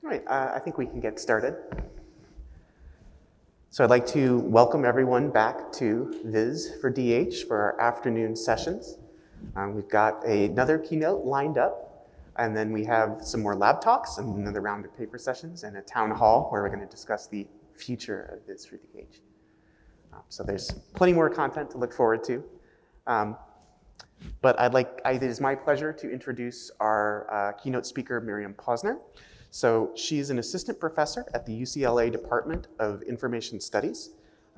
All right, I think we can get started. So I'd like to welcome everyone back to VIS4DH for our afternoon sessions. We've got another keynote lined up, and then we have some more lab talks and another round of paper sessions and a town hall where we're going to discuss the future of VIS4DH. So there's plenty more content to look forward to. But it is my pleasure to introduce our keynote speaker, Miriam Posner. So she's an assistant professor at the UCLA Department of Information Studies.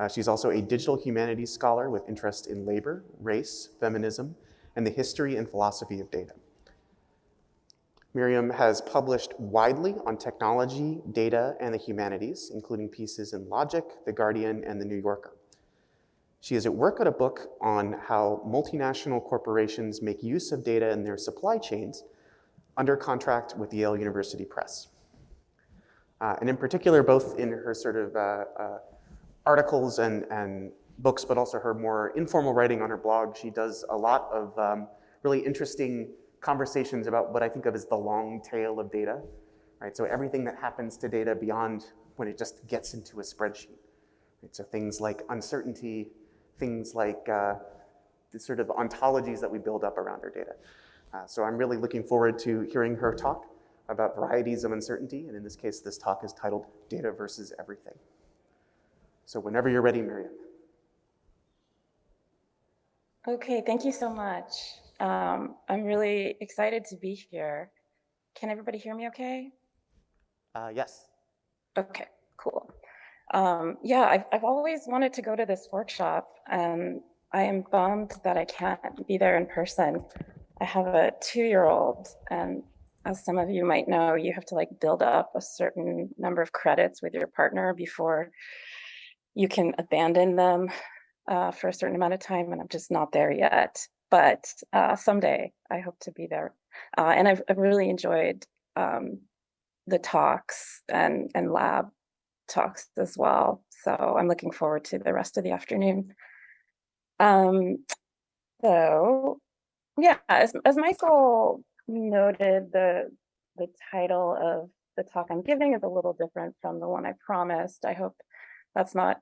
She's also a digital humanities scholar with interest in labor, race, feminism, and the history and philosophy of data. Miriam has published widely on technology, data, and the humanities, including pieces in Logic, The Guardian, and The New Yorker. She is at work on a book on how multinational corporations make use of data in their supply chains under contract with Yale University Press. And in particular, both in her sort of articles and books, but also her more informal writing on her blog, she does a lot of really interesting conversations about what I think of as the long tail of data, right? So everything that happens to data beyond when it just gets into a spreadsheet, right? So things like uncertainty, things like the sort of ontologies that we build up around our data. So I'm really looking forward to hearing her talk about varieties of uncertainty, and in this case, this talk is titled Data versus Everything. So whenever you're ready, Miriam. Okay, thank you so much. I'm really excited to be here. Can everybody hear me okay? Yes. Okay, cool. Yeah, I've always wanted to go to this workshop, and I am bummed that I can't be there in person. I have a 2-year-old, and as some of you might know, you have to like build up a certain number of credits with your partner before you can abandon them for a certain amount of time, and I'm just not there yet. But someday I hope to be there. And I've really enjoyed the talks and lab talks as well. So I'm looking forward to the rest of the afternoon. So yeah, as Michael noted, the title of the talk I'm giving is a little different from the one I promised. I hope that's not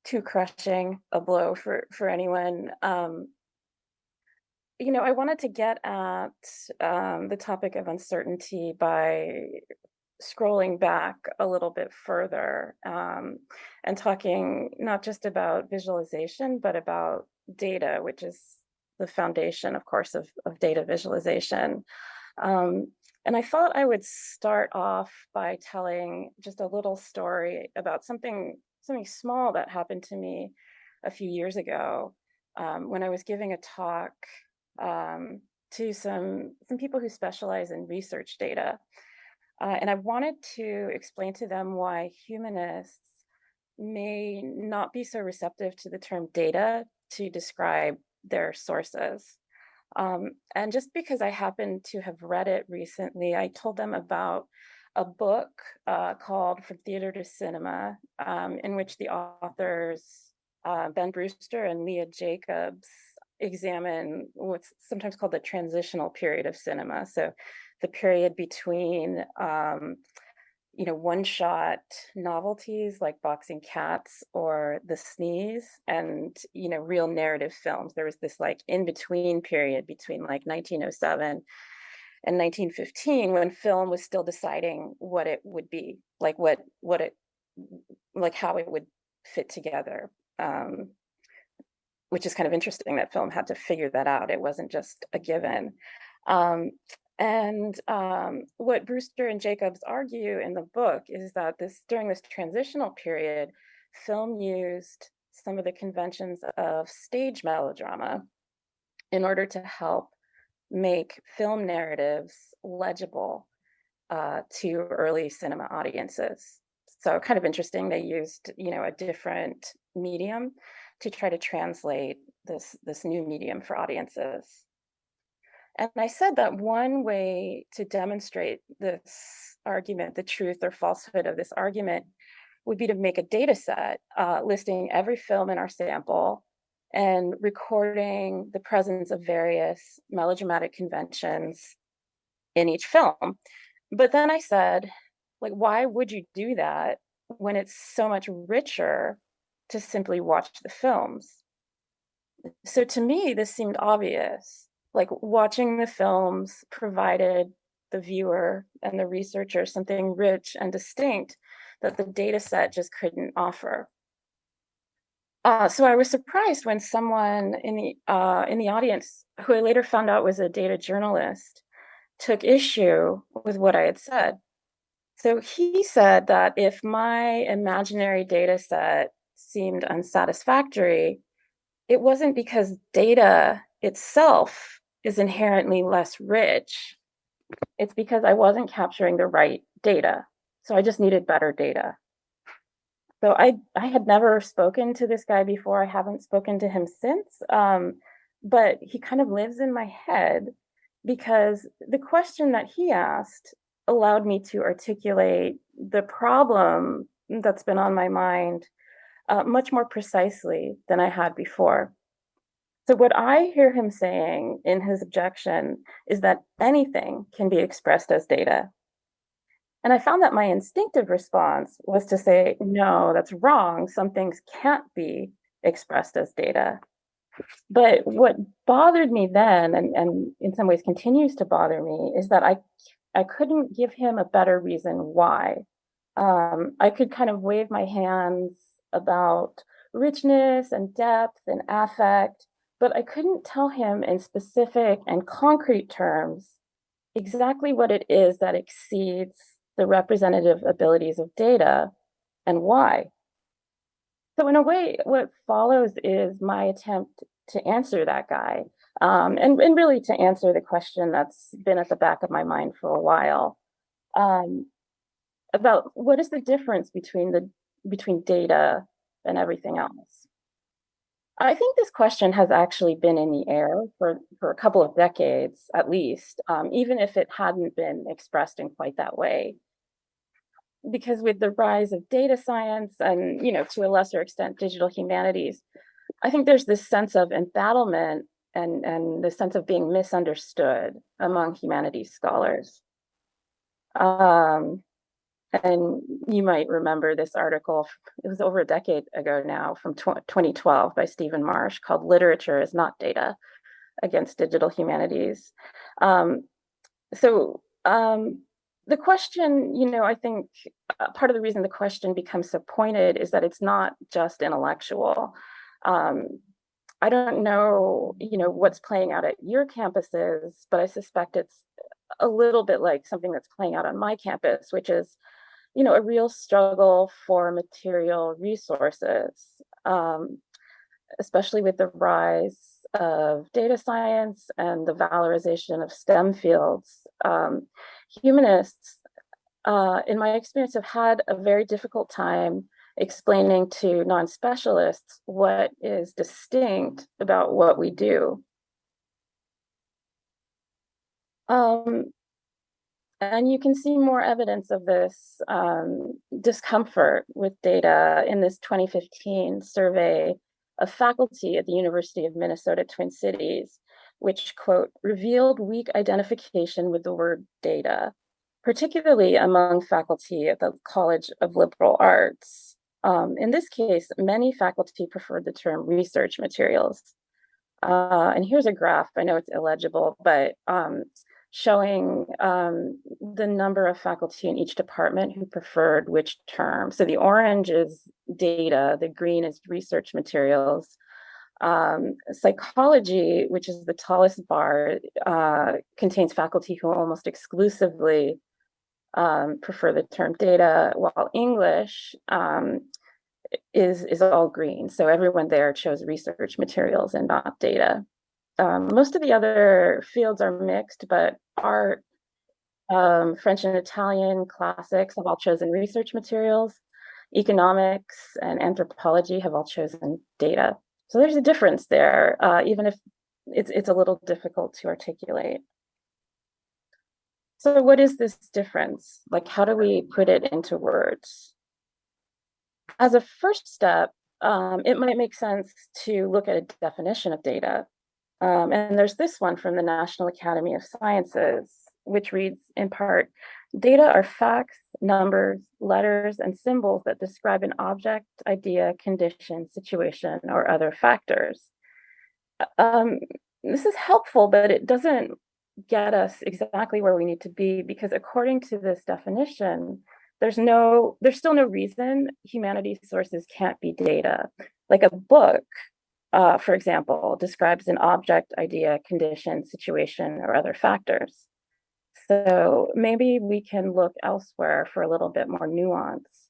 too crushing a blow for anyone. You know, I wanted to get at the topic of uncertainty by scrolling back a little bit further and talking not just about visualization, but about data, which is the foundation, of course, of data visualization. And I thought I would start off by telling just a little story about something small that happened to me a few years ago when I was giving a talk to some people who specialize in research data. And I wanted to explain to them why humanists may not be so receptive to the term data to describe their sources. And just because I happened to have read it recently, I told them about a book called From Theater to Cinema, in which the authors, Ben Brewster and Leah Jacobs, examine what's sometimes called the transitional period of cinema. So the period between one-shot novelties like Boxing Cats or The Sneeze and real narrative films. There was this like in-between period between like 1907 and 1915 when film was still deciding what it would be, like how it would fit together. Which is kind of interesting that film had to figure that out. It wasn't just a given. What Brewster and Jacobs argue in the book is that during this transitional period, film used some of the conventions of stage melodrama in order to help make film narratives legible to early cinema audiences. So kind of interesting, they used a different medium to try to translate this new medium for audiences. And I said that one way to demonstrate this argument, the truth or falsehood of this argument, would be to make a data set listing every film in our sample and recording the presence of various melodramatic conventions in each film. But then I said, Like, why would you do that when it's so much richer to simply watch the films? So to me, this seemed obvious. Like watching the films provided the viewer and the researcher something rich and distinct that the data set just couldn't offer. So I was surprised when someone in the audience, who I later found out was a data journalist, took issue with what I had said. So he said that if my imaginary data set seemed unsatisfactory, it wasn't because data itself is inherently less rich. It's because I wasn't capturing the right data. So I just needed better data. So I had never spoken to this guy before. I haven't spoken to him since. But he kind of lives in my head because the question that he asked allowed me to articulate the problem that's been on my mind much more precisely than I had before. So what I hear him saying in his objection is that anything can be expressed as data. And I found that my instinctive response was to say, no, that's wrong. Some things can't be expressed as data. But what bothered me then, and in some ways continues to bother me, is that I couldn't give him a better reason why. I could kind of wave my hands about richness and depth and affect, but I couldn't tell him in specific and concrete terms exactly what it is that exceeds the representative abilities of data and why. So in a way, what follows is my attempt to answer that guy, and really to answer the question that's been at the back of my mind for a while, um, about what is the difference between data and everything else. I think this question has actually been in the air for a couple of decades at least, even if it hadn't been expressed in quite that way. Because with the rise of data science and, to a lesser extent, digital humanities, I think there's this sense of embattlement and the sense of being misunderstood among humanities scholars. Um, and you might remember this article, it was over a decade ago now, from 2012 by Stephen Marsh, called Literature is Not Data Against Digital Humanities. So the question, I think part of the reason the question becomes so pointed is that it's not just intellectual. I don't know, what's playing out at your campuses, but I suspect it's a little bit like something that's playing out on my campus, which is, a real struggle for material resources, especially with the rise of data science and the valorization of STEM fields. Humanists, in my experience, have had a very difficult time explaining to non-specialists what is distinct about what we do. And you can see more evidence of this discomfort with data in this 2015 survey of faculty at the University of Minnesota Twin Cities, which, quote, revealed weak identification with the word data, particularly among faculty at the College of Liberal Arts. In this case, many faculty preferred the term research materials. And here's a graph, I know it's illegible, but showing the number of faculty in each department who preferred which term. So the orange is data, the green is research materials. Psychology, which is the tallest bar, contains faculty who almost exclusively prefer the term data, while English is all green. So everyone there chose research materials and not data. Most of the other fields are mixed, but art, French and Italian, classics have all chosen research materials. Economics and anthropology have all chosen data. So there's a difference there, even if it's a little difficult to articulate. So what is this difference? Like, how do we put it into words? As a first step, it might make sense to look at a definition of data. And there's this one from the National Academy of Sciences. which reads in part, data are facts, numbers, letters, and symbols that describe an object, idea, condition, situation, or other factors. Um, this is helpful, but it doesn't get us exactly where we need to be, because according to this definition, there's still no reason humanities sources can't be data. Like a book, for example, describes an object, idea, condition, situation, or other factors. So maybe we can look elsewhere for a little bit more nuance.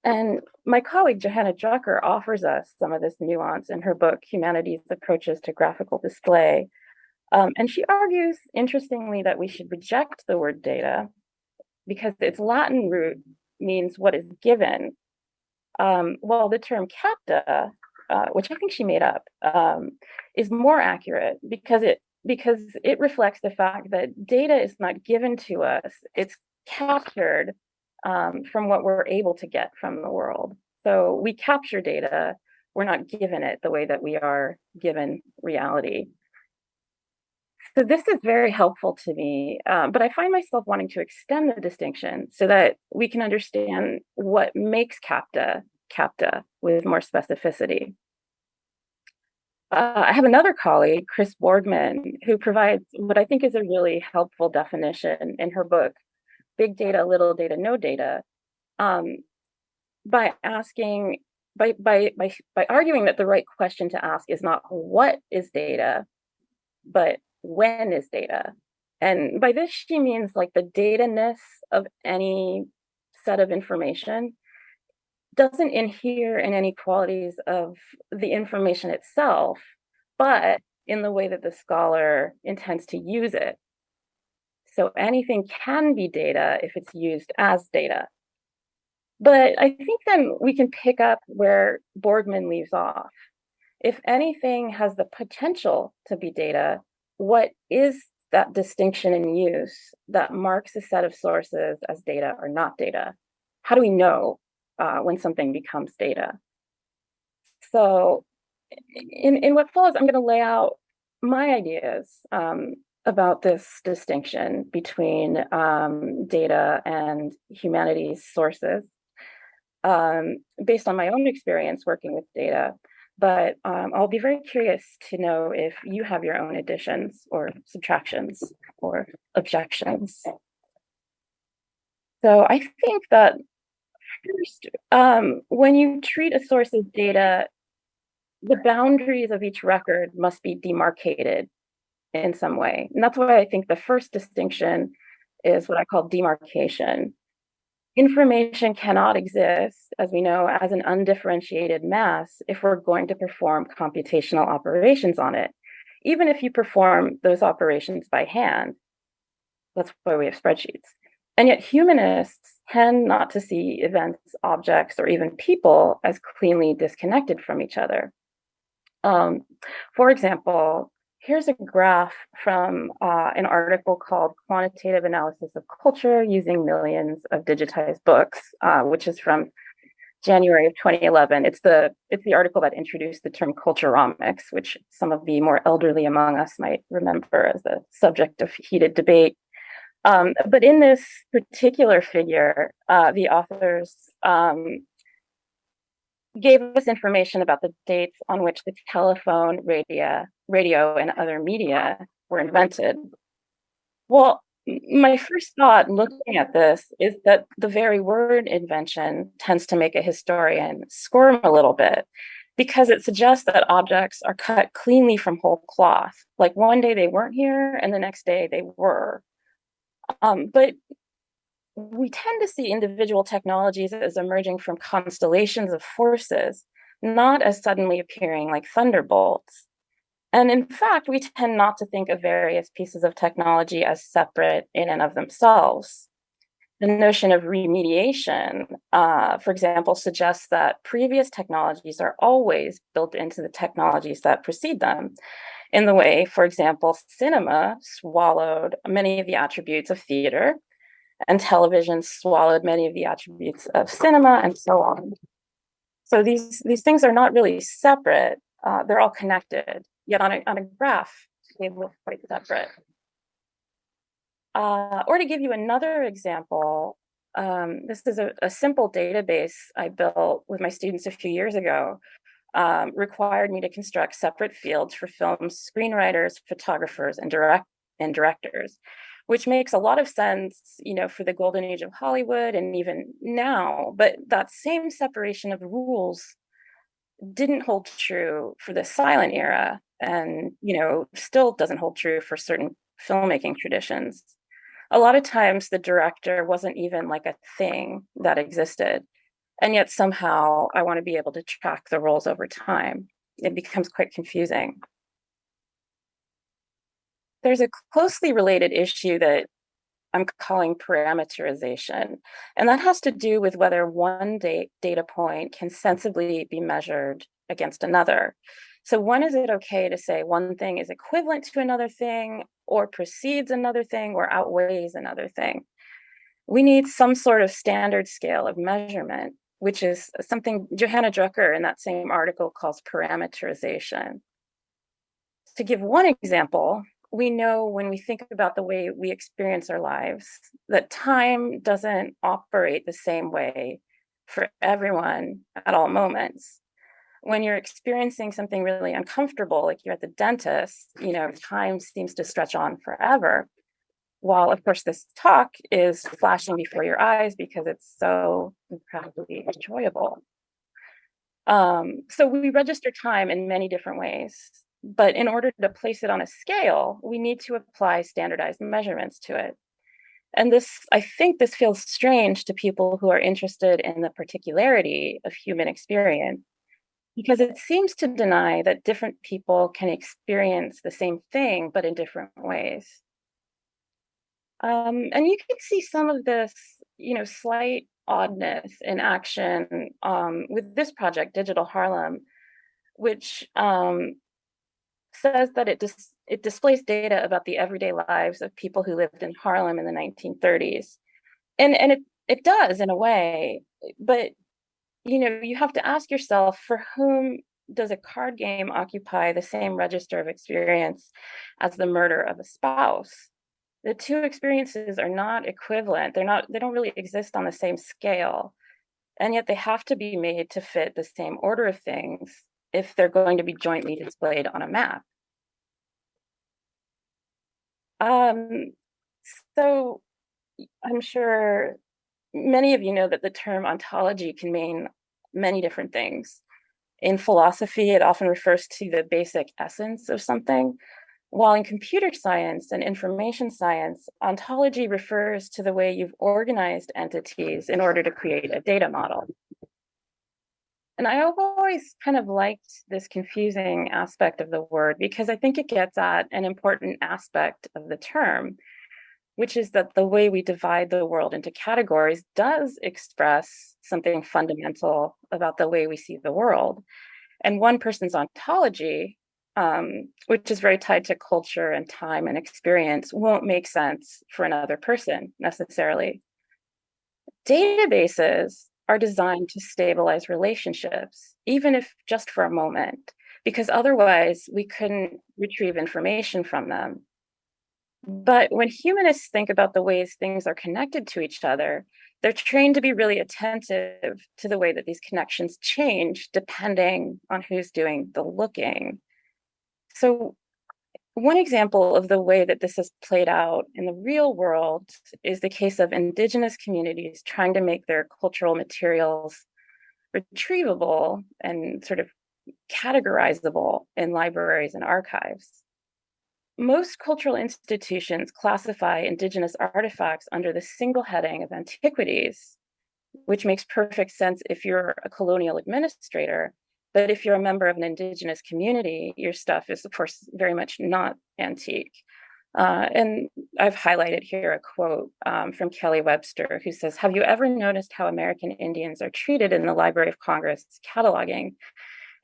And my colleague Johanna Drucker offers us some of this nuance in her book, Humanities Approaches to Graphical Display. And she argues, interestingly, that we should reject the word data because its Latin root means what is given, while the term capta, which I think she made up, is more accurate because it reflects the fact that data is not given to us, it's captured from what we're able to get from the world. So we capture data, we're not given it the way that we are given reality. So this is very helpful to me, but I find myself wanting to extend the distinction so that we can understand what makes capta with more specificity. I have another colleague, Chris Borgman, who provides what I think is a really helpful definition in her book, Big Data, Little Data, No Data, by arguing that the right question to ask is not what is data, but when is data. And by this, she means like the data-ness of any set of information doesn't inhere in any qualities of the information itself, but in the way that the scholar intends to use it. So anything can be data if it's used as data. But I think then we can pick up where Borgman leaves off. If anything has the potential to be data, what is that distinction in use that marks a set of sources as data or not data? How do we know when something becomes data? So in what follows, I'm going to lay out my ideas about this distinction between data and humanities sources based on my own experience working with data. But I'll be very curious to know if you have your own additions or subtractions or objections. So I think that first, when you treat a source as data, the boundaries of each record must be demarcated in some way. And that's why I think the first distinction is what I call demarcation. Information cannot exist, as we know, as an undifferentiated mass if we're going to perform computational operations on it, even if you perform those operations by hand. That's why we have spreadsheets. And yet humanists tend not to see events, objects, or even people as cleanly disconnected from each other. For example, here's a graph from an article called Quantitative Analysis of Culture Using Millions of Digitized Books, which is from January of 2011. It's the article that introduced the term culturomics, which some of the more elderly among us might remember as the subject of heated debate. But in this particular figure, the authors gave us information about the dates on which the telephone, radio, and other media were invented. Well, my first thought looking at this is that the very word invention tends to make a historian squirm a little bit because it suggests that objects are cut cleanly from whole cloth. Like one day they weren't here and the next day they were. But we tend to see individual technologies as emerging from constellations of forces, not as suddenly appearing like thunderbolts. And in fact, we tend not to think of various pieces of technology as separate in and of themselves. The notion of remediation, for example, suggests that previous technologies are always built into the technologies that precede them. In the way, for example, cinema swallowed many of the attributes of theater, and television swallowed many of the attributes of cinema, and so on. So these things are not really separate, they're all connected, yet on a graph, they look quite separate. Or to give you another example, this is a simple database I built with my students a few years ago, required me to construct separate fields for film screenwriters, photographers, and directors, which makes a lot of sense, for the golden age of Hollywood and even now. But that same separation of rules didn't hold true for the silent era, and still doesn't hold true for certain filmmaking traditions. A lot of times the director wasn't even like a thing that existed. And yet somehow I want to be able to track the roles over time. It becomes quite confusing. There's a closely related issue that I'm calling parameterization. And that has to do with whether one data point can sensibly be measured against another. So when is it okay to say one thing is equivalent to another thing, or precedes another thing, or outweighs another thing? We need some sort of standard scale of measurement, which is something Johanna Drucker in that same article calls parameterization. To give one example, we know when we think about the way we experience our lives, that time doesn't operate the same way for everyone at all moments. When you're experiencing something really uncomfortable, like you're at the dentist, time seems to stretch on forever. While, of course, this talk is flashing before your eyes because it's so incredibly enjoyable. So we register time in many different ways, but in order to place it on a scale, we need to apply standardized measurements to it. And I think this feels strange to people who are interested in the particularity of human experience, because it seems to deny that different people can experience the same thing, but in different ways. And you can see some of this, slight oddness in action with this project, Digital Harlem, which says that it displays data about the everyday lives of people who lived in Harlem in the 1930s. And it does in a way, but you have to ask yourself, for whom does a card game occupy the same register of experience as the murder of a spouse? The two experiences are not equivalent. They don't really exist on the same scale. And yet they have to be made to fit the same order of things if they're going to be jointly displayed on a map. Um, so I'm sure many of you know that the term ontology can mean many different things. In philosophy, it often refers to the basic essence of something, while in computer science and information science, ontology refers to the way you've organized entities in order to create a data model. And I've always kind of liked this confusing aspect of the word because I think it gets at an important aspect of the term, which is that the way we divide the world into categories does express something fundamental about the way we see the world. And one person's ontology, which is very tied to culture and time and experience, won't make sense for another person necessarily. Databases are designed to stabilize relationships, even if just for a moment, because otherwise we couldn't retrieve information from them. But when humanists think about the ways things are connected to each other, they're trained to be really attentive to the way that these connections change depending on who's doing the looking. So one example of the way that this has played out in the real world is the case of indigenous communities trying to make their cultural materials retrievable and sort of categorizable in libraries and archives. Most cultural institutions classify indigenous artifacts under the single heading of antiquities, which makes perfect sense if you're a colonial administrator. But if you're a member of an indigenous community, your stuff is, of course, very much not antique. And I've highlighted here a quote from Kelly Webster, who says, "Have you ever noticed how American Indians are treated in the Library of Congress cataloging?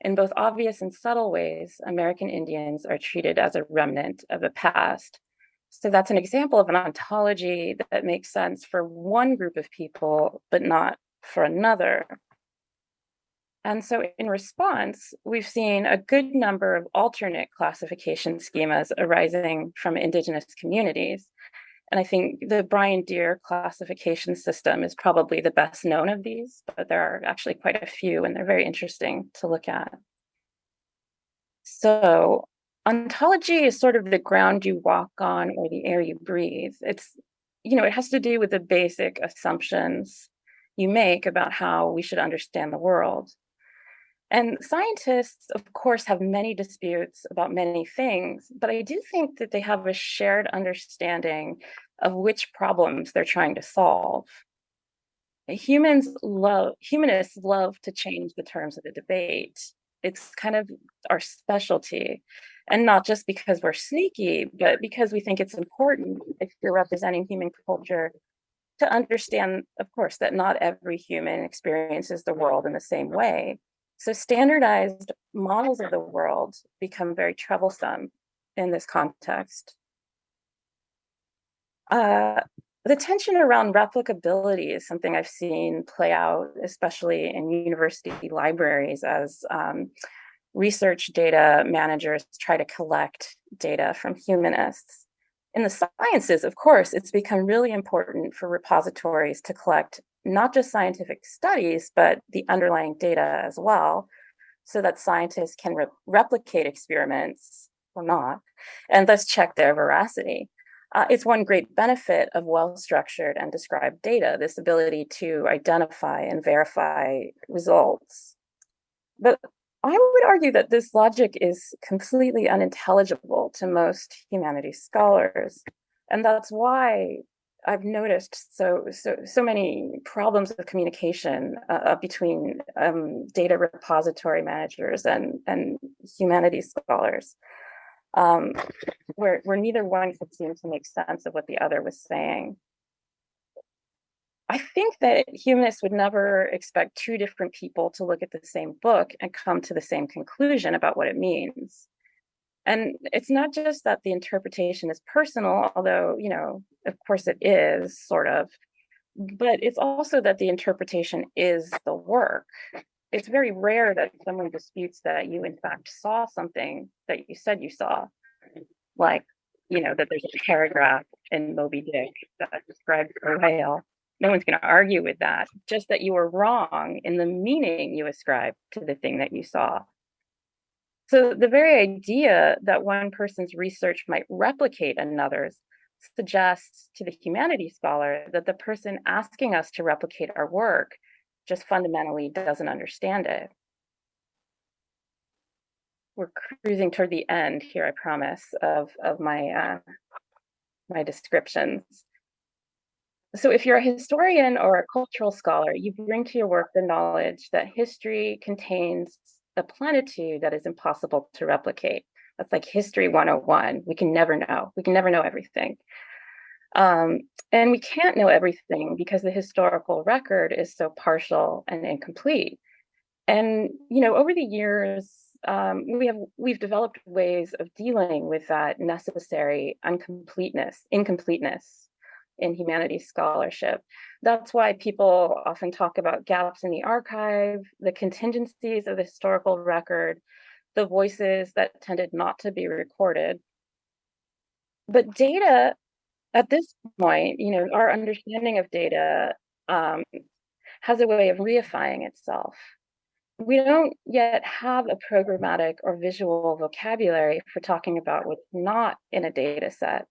In both obvious and subtle ways, American Indians are treated as a remnant of the past." So that's an example of an ontology that makes sense for one group of people, but not for another. And so in response, we've seen a good number of alternate classification schemas arising from indigenous communities. And I think the Brian Deere classification system is probably the best known of these, but there are actually quite a few, and they're very interesting to look at. So ontology is sort of the ground you walk on or the air you breathe. It's, it has to do with the basic assumptions you make about how we should understand the world. And scientists, of course, have many disputes about many things, but I do think that they have a shared understanding of which problems they're trying to solve. Humanists love to change the terms of the debate. It's kind of our specialty. And not just because we're sneaky, but because we think it's important, if you're representing human culture, to understand, of course, that not every human experiences the world in the same way. So standardized models of the world become very troublesome in this context. The tension around replicability is something I've seen play out, especially in university libraries, as research data managers try to collect data from humanists. In the sciences, of course, it's become really important for repositories to collect not just scientific studies, but the underlying data as well, so that scientists can replicate experiments or not, and thus check their veracity. It's one great benefit of well-structured and described data, this ability to identify and verify results. But I would argue that this logic is completely unintelligible to most humanities scholars. And that's why I've noticed so many problems of communication between data repository managers and humanities scholars, where neither one could seem to make sense of what the other was saying. I think that humanists would never expect two different people to look at the same book and come to the same conclusion about what it means. And it's not just that the interpretation is personal, although, of course it is, sort of, but it's also that the interpretation is the work. It's very rare that someone disputes that you, in fact, saw something that you said you saw, like, that there's a paragraph in Moby Dick that describes a whale. No one's going to argue with that, just that you were wrong in the meaning you ascribed to the thing that you saw. So the very idea that one person's research might replicate another's suggests to the humanities scholar that the person asking us to replicate our work just fundamentally doesn't understand it. We're cruising toward the end here, I promise, of my my descriptions. So if you're a historian or a cultural scholar, you bring to your work the knowledge that history contains a plenitude that is impossible to replicate. That's like history 101. We can never know. We can never know everything. And we can't know everything because the historical record is so partial and incomplete. And, over the years, we've developed ways of dealing with that necessary incompleteness in humanities scholarship. That's why people often talk about gaps in the archive, the contingencies of the historical record, the voices that tended not to be recorded. But data, at this point, our understanding of data has a way of reifying itself. We don't yet have a programmatic or visual vocabulary for talking about what's not in a data set.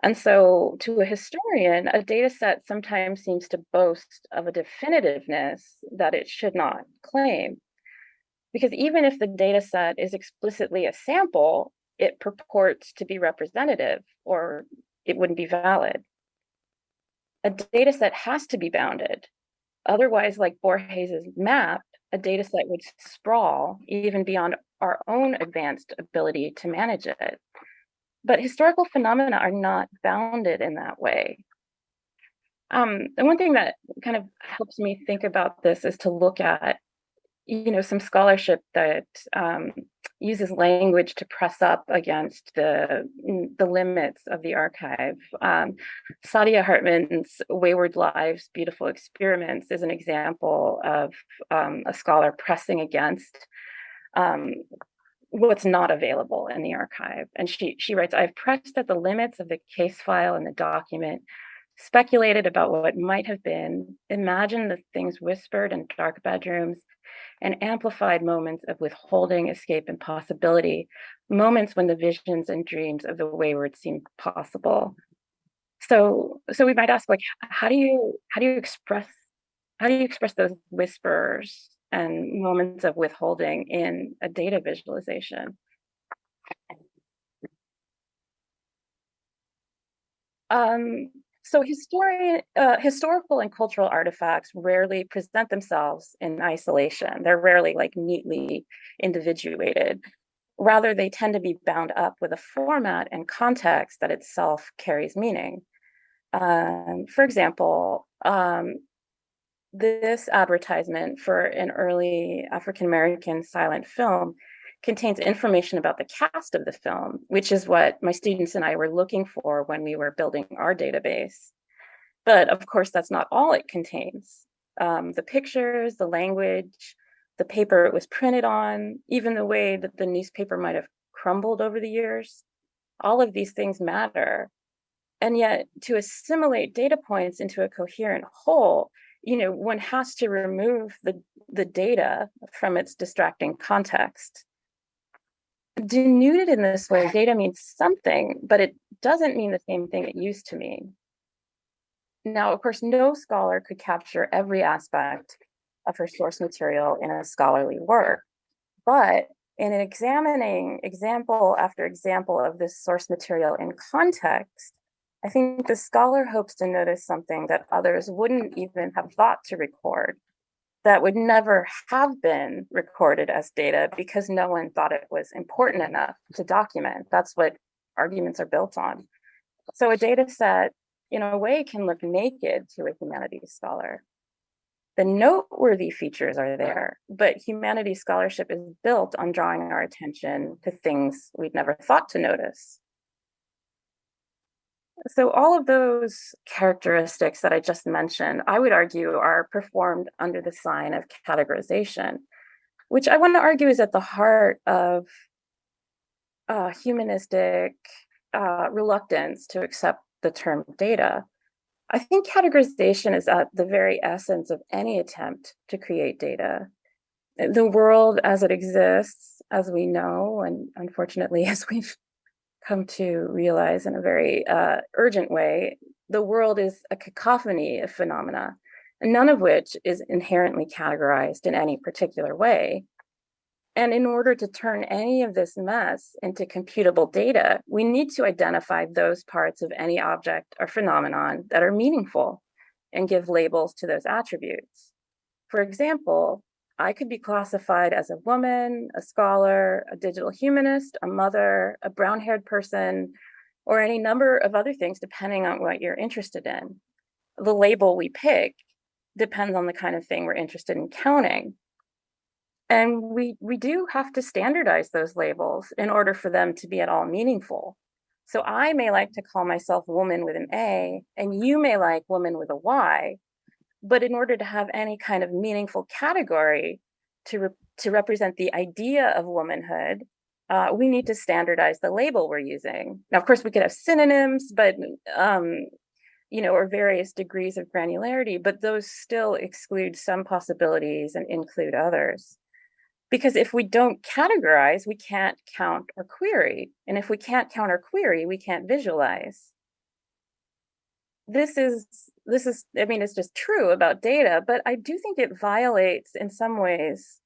And so to a historian, a data set sometimes seems to boast of a definitiveness that it should not claim. Because even if the data set is explicitly a sample, it purports to be representative, or it wouldn't be valid. A data set has to be bounded. Otherwise, like Borges's map, a data set would sprawl even beyond our own advanced ability to manage it. But historical phenomena are not bounded in that way. And one thing that kind of helps me think about this is to look at, some scholarship that uses language to press up against the limits of the archive. Sadia Hartman's Wayward Lives, Beautiful Experiments is an example of a scholar pressing against what's not available in the archive. And she writes, I've pressed at the limits of the case file and the document, speculated about what might have been, imagined the things whispered in dark bedrooms, and amplified moments of withholding, escape, and possibility, moments when the visions and dreams of the wayward seemed possible. So we might ask, like, how do you express those whispers and moments of withholding in a data visualization? So historical and cultural artifacts rarely present themselves in isolation. They're rarely like neatly individuated. Rather, they tend to be bound up with a format and context that itself carries meaning. For example, this advertisement for an early African-American silent film contains information about the cast of the film, which is what my students and I were looking for when we were building our database. But of course, that's not all it contains. The pictures, the language, the paper it was printed on, even the way that the newspaper might have crumbled over the years, all of these things matter. And yet, to assimilate data points into a coherent whole, one has to remove the data from its distracting context. Denuded in this way, data means something, but it doesn't mean the same thing it used to mean. Now, of course, no scholar could capture every aspect of her source material in a scholarly work, but in examining example after example of this source material in context, I think the scholar hopes to notice something that others wouldn't even have thought to record, that would never have been recorded as data because no one thought it was important enough to document. That's what arguments are built on. So a data set, in a way, can look naked to a humanities scholar. The noteworthy features are there, but humanities scholarship is built on drawing our attention to things we'd never thought to notice. So all of those characteristics that I just mentioned, I would argue, are performed under the sign of categorization, which I want to argue is at the heart of humanistic reluctance to accept the term data. I think categorization is at the very essence of any attempt to create data. The world as it exists, as we know, and unfortunately, as we've come to realize in a very urgent way, the world is a cacophony of phenomena, none of which is inherently categorized in any particular way. And in order to turn any of this mess into computable data, we need to identify those parts of any object or phenomenon that are meaningful and give labels to those attributes. For example, I could be classified as a woman, a scholar, a digital humanist, a mother, a brown-haired person, or any number of other things depending on what you're interested in. The label we pick depends on the kind of thing we're interested in counting. And we do have to standardize those labels in order for them to be at all meaningful. So I may like to call myself woman with an A, and you may like woman with a Y, but in order to have any kind of meaningful category to represent the idea of womanhood, we need to standardize the label we're using. Now, of course, we could have synonyms, but or various degrees of granularity, but those still exclude some possibilities and include others. Because if we don't categorize, we can't count or query. And if we can't count or query, we can't visualize. This is, it's just true about data, but I do think it violates in some ways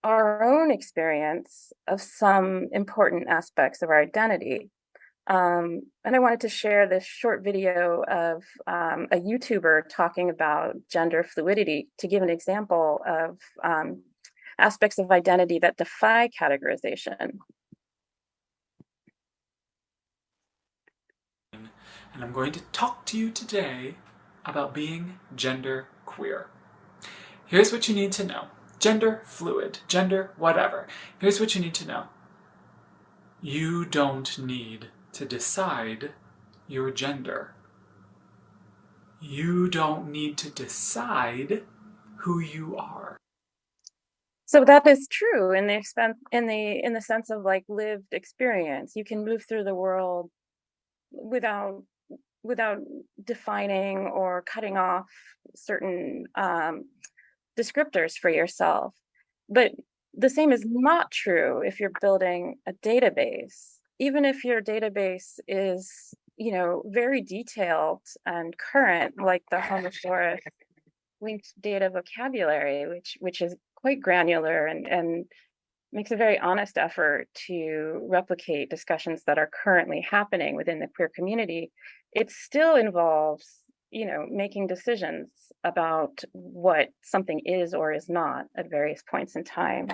our own experience of some important aspects of our identity. And I wanted to share this short video of a YouTuber talking about gender fluidity to give an example of aspects of identity that defy categorization. And I'm going to talk to you today about being gender queer. Here's what you need to know. Gender fluid, gender whatever. Here's what you need to know. You don't need to decide your gender. You don't need to decide who you are. So that is true in the sense of like lived experience. You can move through the world without defining or cutting off certain descriptors for yourself. But the same is not true if you're building a database. Even if your database is, very detailed and current, like the Homosaurus linked data vocabulary, which is quite granular and makes a very honest effort to replicate discussions that are currently happening within the queer community. It still involves, making decisions about what something is or is not at various points in time.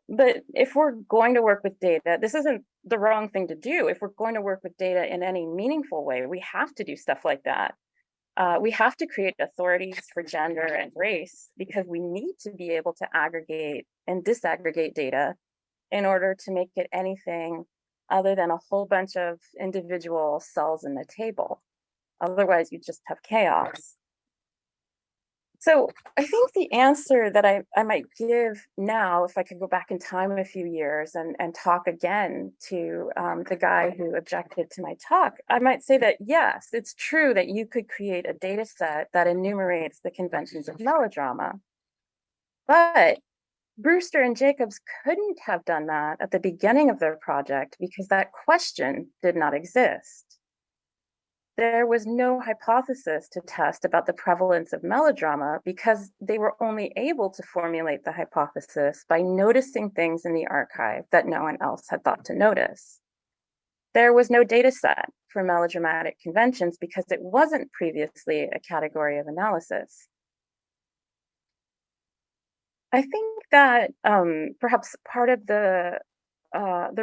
But if we're going to work with data, this isn't the wrong thing to do. If we're going to work with data in any meaningful way, we have to do stuff like that. We have to create authorities for gender and race because we need to be able to aggregate and disaggregate data in order to make it anything other than a whole bunch of individual cells in the table. Otherwise, you just have chaos. So I think the answer that I might give now, if I could go back in time a few years and talk again to the guy who objected to my talk, I might say that, yes, it's true that you could create a data set that enumerates the conventions of melodrama. But Brewster and Jacobs couldn't have done that at the beginning of their project because that question did not exist. There was no hypothesis to test about the prevalence of melodrama because they were only able to formulate the hypothesis by noticing things in the archive that no one else had thought to notice. There was no data set for melodramatic conventions because it wasn't previously a category of analysis. I think that perhaps part of the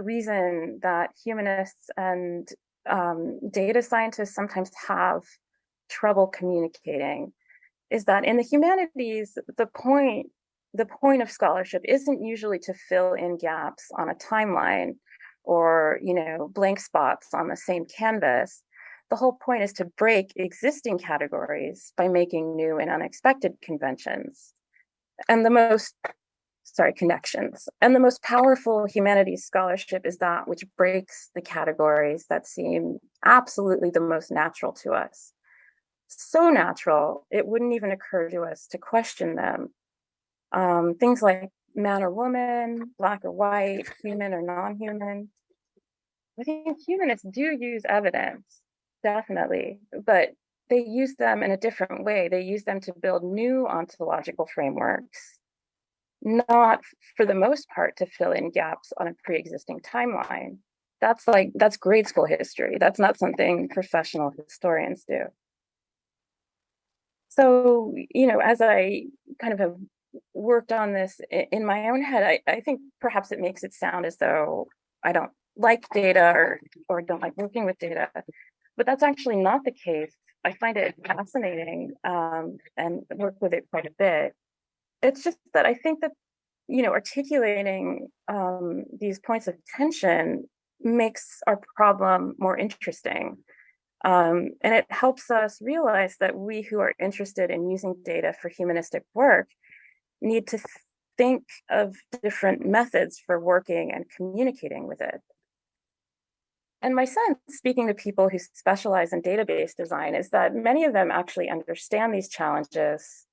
reason that humanists and data scientists sometimes have trouble communicating is that in the humanities, the point of scholarship isn't usually to fill in gaps on a timeline or blank spots on the same canvas. The whole point is to break existing categories by making new and unexpected conventions. And connections. And the most powerful humanities scholarship is that which breaks the categories that seem absolutely the most natural to us. So natural, it wouldn't even occur to us to question them. Things like man or woman, black or white, human or non-human. I think humanists do use evidence, definitely, but they use them in a different way. They use them to build new ontological frameworks, not for the most part to fill in gaps on a pre-existing timeline. That's grade school history. That's not something professional historians do. So, as I kind of have worked on this in my own head, I think perhaps it makes it sound as though I don't like data or don't like working with data, but that's actually not the case. I find it fascinating and work with it quite a bit. It's just that I think that, articulating these points of tension makes our problem more interesting. And it helps us realize that we who are interested in using data for humanistic work need to think of different methods for working and communicating with it. And my sense, speaking to people who specialize in database design, is that many of them actually understand these challenges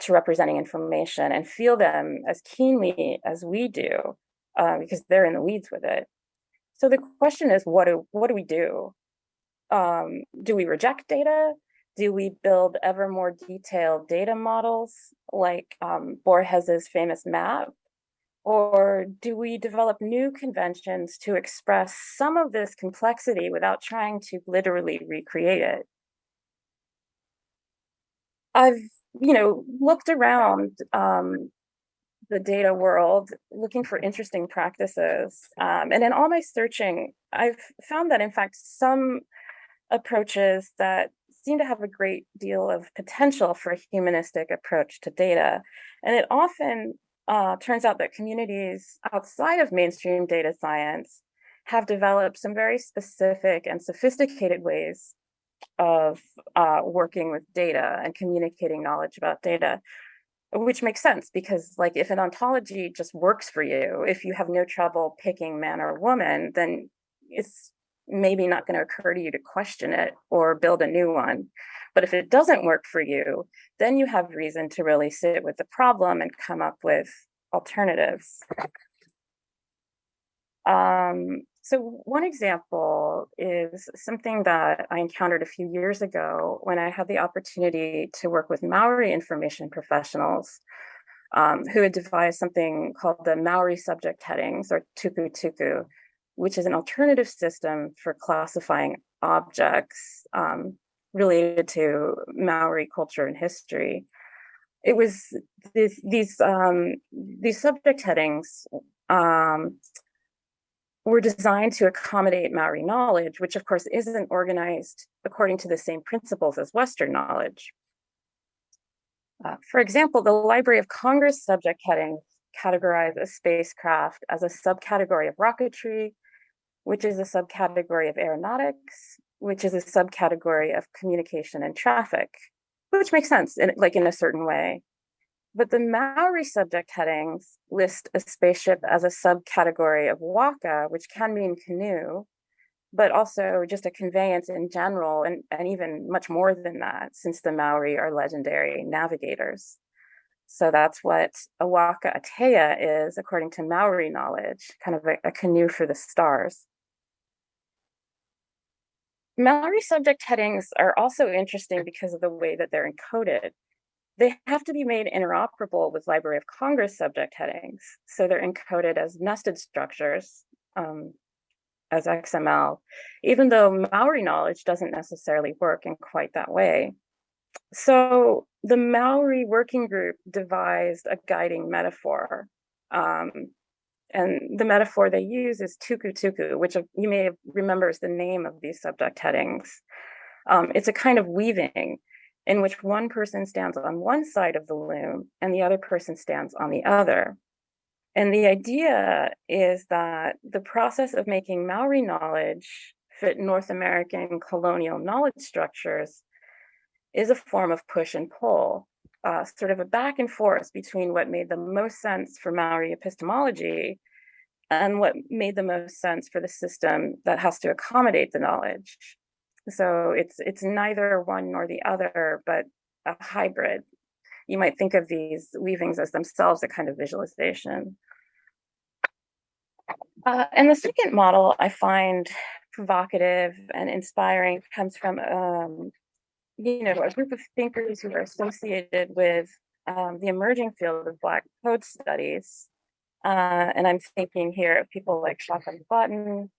to representing information and feel them as keenly as we do, because they're in the weeds with it. So the question is, what do we do? Do we reject data? Do we build ever more detailed data models like Borges's famous map? Or do we develop new conventions to express some of this complexity without trying to literally recreate it? I've, looked around the data world looking for interesting practices. And in all my searching, I've found that, in fact, some approaches that seem to have a great deal of potential for a humanistic approach to data. And it often turns out that communities outside of mainstream data science have developed some very specific and sophisticated ways of working with data and communicating knowledge about data. which makes sense because like if an ontology just works for you, if you have no trouble picking man or woman, then it's maybe not going to occur to you to question it or build a new one. But if it doesn't work for you, then you have reason to really sit with the problem and come up with alternatives. So one example is something that I encountered a few years ago when I had the opportunity to work with Maori information professionals who had devised something called the Maori subject headings, or tuku tuku, which is an alternative system for classifying objects related to Maori culture and history. It was these subject headings were designed to accommodate Maori knowledge, which of course isn't organized according to the same principles as Western knowledge. For example, the Library of Congress subject headings categorize a spacecraft as a subcategory of rocketry, which is a subcategory of aeronautics, which is a subcategory of communication and traffic, which makes sense in a certain way. But the Maori subject headings list a spaceship as a subcategory of waka, which can mean canoe, but also just a conveyance in general, and even much more than that, since the Maori are legendary navigators. So that's what a waka atea is, according to Maori knowledge, kind of a canoe for the stars. Maori subject headings are also interesting because of the way that they're encoded. They have to be made interoperable with Library of Congress subject headings. So they're encoded as nested structures, as XML, even though Maori knowledge doesn't necessarily work in quite that way. So the Maori working group devised a guiding metaphor. And the metaphor they use is tuku tuku, which you may remember is the name of these subject headings. It's a kind of weaving in which one person stands on one side of the loom and the other person stands on the other. And the idea is that the process of making Maori knowledge fit North American colonial knowledge structures is a form of push and pull, sort of a back and forth between what made the most sense for Maori epistemology and what made the most sense for the system that has to accommodate the knowledge. So it's neither one nor the other, but a hybrid. You might think of these weavings as themselves a kind of visualization. And the second model I find provocative and inspiring comes from a group of thinkers who are associated with the emerging field of Black code studies. And I'm thinking here of people like Shaka Button,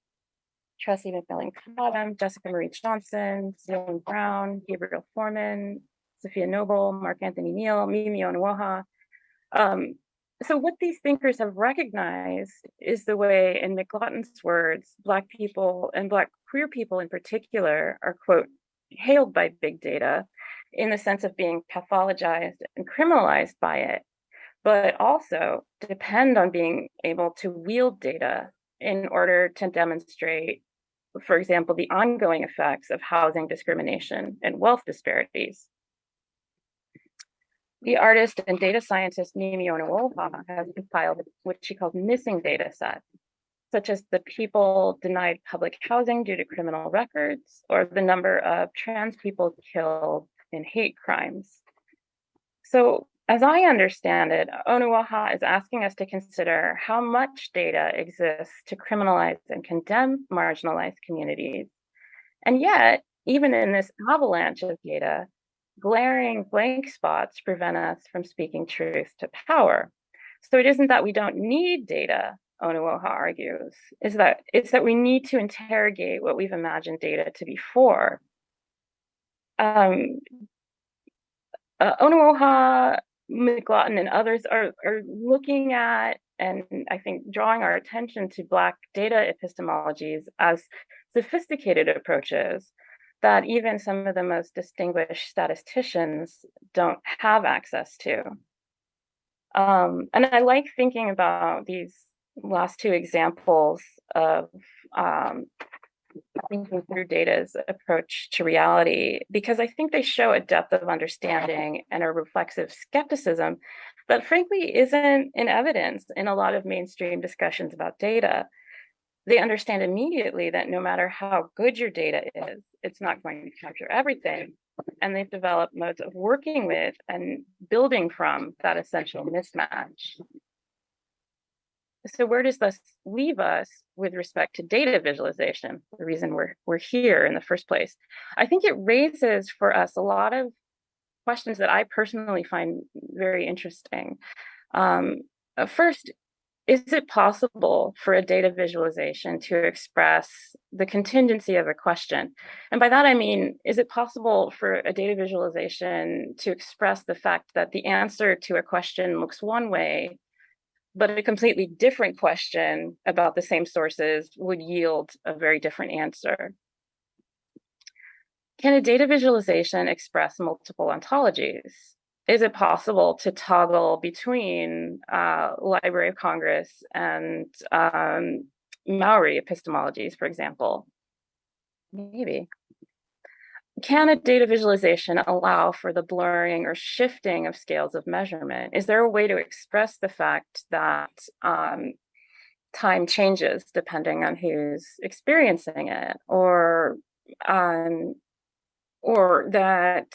Tressie McMillan-Cottom, Jessica Marie Johnson, Zillian Brown, Gabriel Foreman, Sophia Noble, Mark Anthony Neal, Mimi Onuoha. So what these thinkers have recognized is the way, in McLaughlin's words, Black people and Black queer people in particular are, quote, hailed by big data in the sense of being pathologized and criminalized by it, but also depend on being able to wield data in order to demonstrate, for example, the ongoing effects of housing discrimination and wealth disparities. The artist and data scientist Mimi Onuoha has compiled what she calls missing data sets, such as the people denied public housing due to criminal records, or the number of trans people killed in hate crimes. So, as I understand it, Onuoha is asking us to consider how much data exists to criminalize and condemn marginalized communities. And yet, even in this avalanche of data, glaring blank spots prevent us from speaking truth to power. So it isn't that we don't need data, Onuoha argues, it's that we need to interrogate what we've imagined data to be for. Onuoha, McLaughlin, and others are looking at, and I think drawing our attention to Black data epistemologies as sophisticated approaches that even some of the most distinguished statisticians don't have access to. And I like thinking about these last two examples of thinking through data's approach to reality, because I think they show a depth of understanding and a reflexive skepticism that frankly isn't in evidence in a lot of mainstream discussions about data. They understand immediately that no matter how good your data is, it's not going to capture everything. And they've developed modes of working with and building from that essential mismatch. So where does this leave us with respect to data visualization, the reason we're here in the first place? I think it raises for us a lot of questions that I personally find very interesting. First, is it possible for a data visualization to express the contingency of a question? And by that, I mean, is it possible for a data visualization to express the fact that the answer to a question looks one way, but a completely different question about the same sources would yield a very different answer? Can a data visualization express multiple ontologies? Is it possible to toggle between Library of Congress and Maori epistemologies, for example? Maybe. Can a data visualization allow for the blurring or shifting of scales of measurement? Is there a way to express the fact that time changes depending on who's experiencing it, or that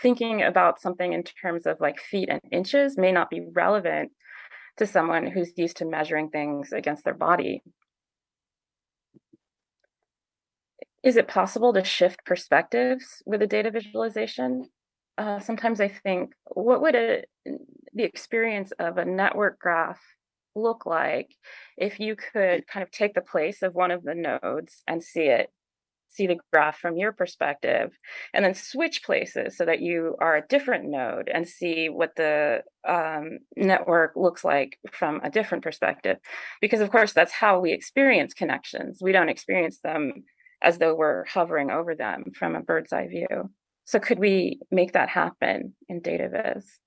thinking about something in terms of like feet and inches may not be relevant to someone who's used to measuring things against their body? Is it possible to shift perspectives with a data visualization? Sometimes I think, what would the experience of a network graph look like if you could kind of take the place of one of the nodes and see the graph from your perspective, and then switch places so that you are a different node and see what the network looks like from a different perspective? Because of course, that's how we experience connections. We don't experience them as though we're hovering over them from a bird's eye view. So could we make that happen in data viz?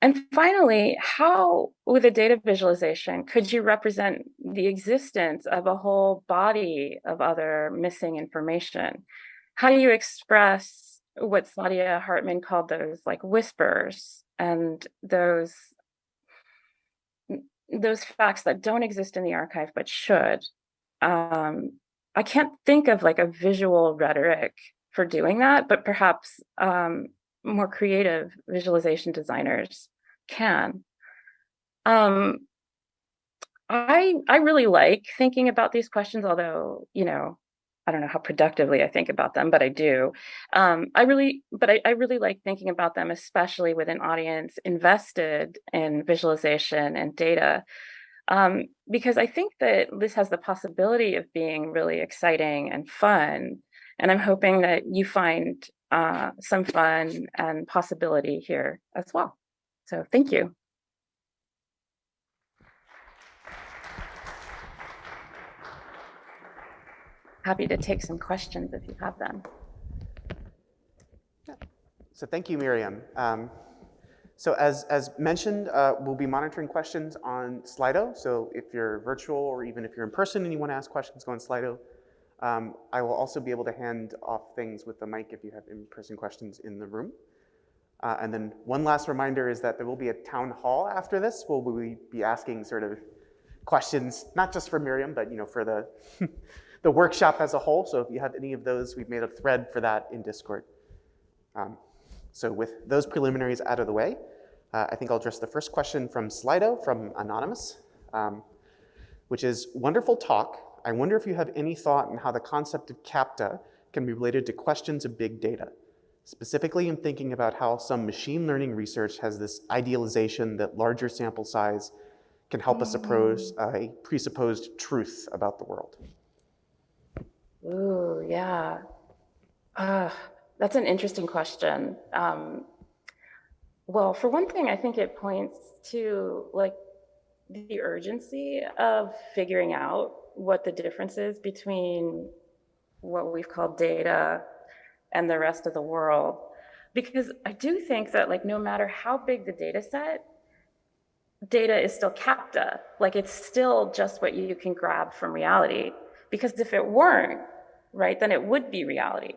And finally, how, with a data visualization, could you represent the existence of a whole body of other missing information? How do you express what Sadia Hartman called those like whispers and those facts that don't exist in the archive but should? I can't think of like a visual rhetoric for doing that, but perhaps more creative visualization designers can. I really like thinking about these questions, although, I don't know how productively I think about them, but I do. I really like thinking about them, especially with an audience invested in visualization and data. Because I think that this has the possibility of being really exciting and fun. And I'm hoping that you find some fun and possibility here as well. So thank you. Happy to take some questions if you have them. Yeah. So thank you, Miriam. So as mentioned, we'll be monitoring questions on Slido. So if you're virtual or even if you're in person and you want to ask questions, go on Slido. I will also be able to hand off things with the mic if you have in-person questions in the room. And then one last reminder is that there will be a town hall after this where we'll be asking sort of questions, not just for Miriam, but for the, the workshop as a whole. So if you have any of those, we've made a thread for that in Discord. So with those preliminaries out of the way, I think I'll address the first question from Slido, from Anonymous, which is, wonderful talk. I wonder if you have any thought on how the concept of CAPTA can be related to questions of big data. Specifically, I'm thinking about how some machine learning research has this idealization that larger sample size can help us approach a presupposed truth about the world. Ooh, yeah. That's an interesting question. Well, for one thing, I think it points to like the urgency of figuring out what the difference is between what we've called data and the rest of the world. Because I do think that like no matter how big the data set, data is still CAPTA. Like it's still just what you can grab from reality. Because if it weren't, right, then it would be reality.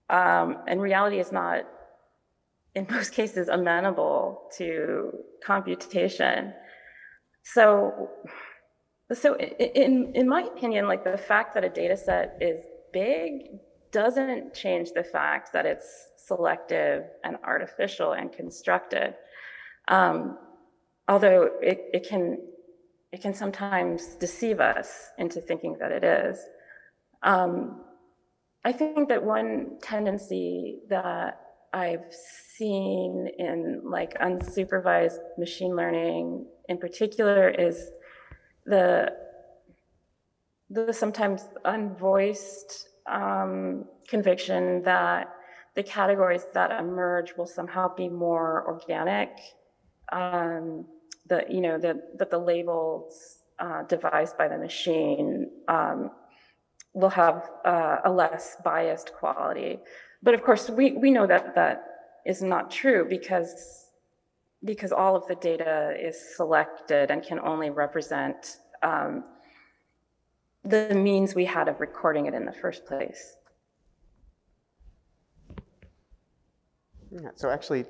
And reality is not, in most cases, amenable to computation. So in my opinion, like the fact that a data set is big doesn't change the fact that it's selective and artificial and constructed. Although it can sometimes deceive us into thinking that it is. I think that one tendency that I've seen in like unsupervised machine learning in particular is the sometimes unvoiced conviction that the categories that emerge will somehow be more organic. That the labels devised by the machine will have a less biased quality. But of course, we know that that is not true because all of the data is selected and can only represent the means we had of recording it in the first place. Yeah, so actually,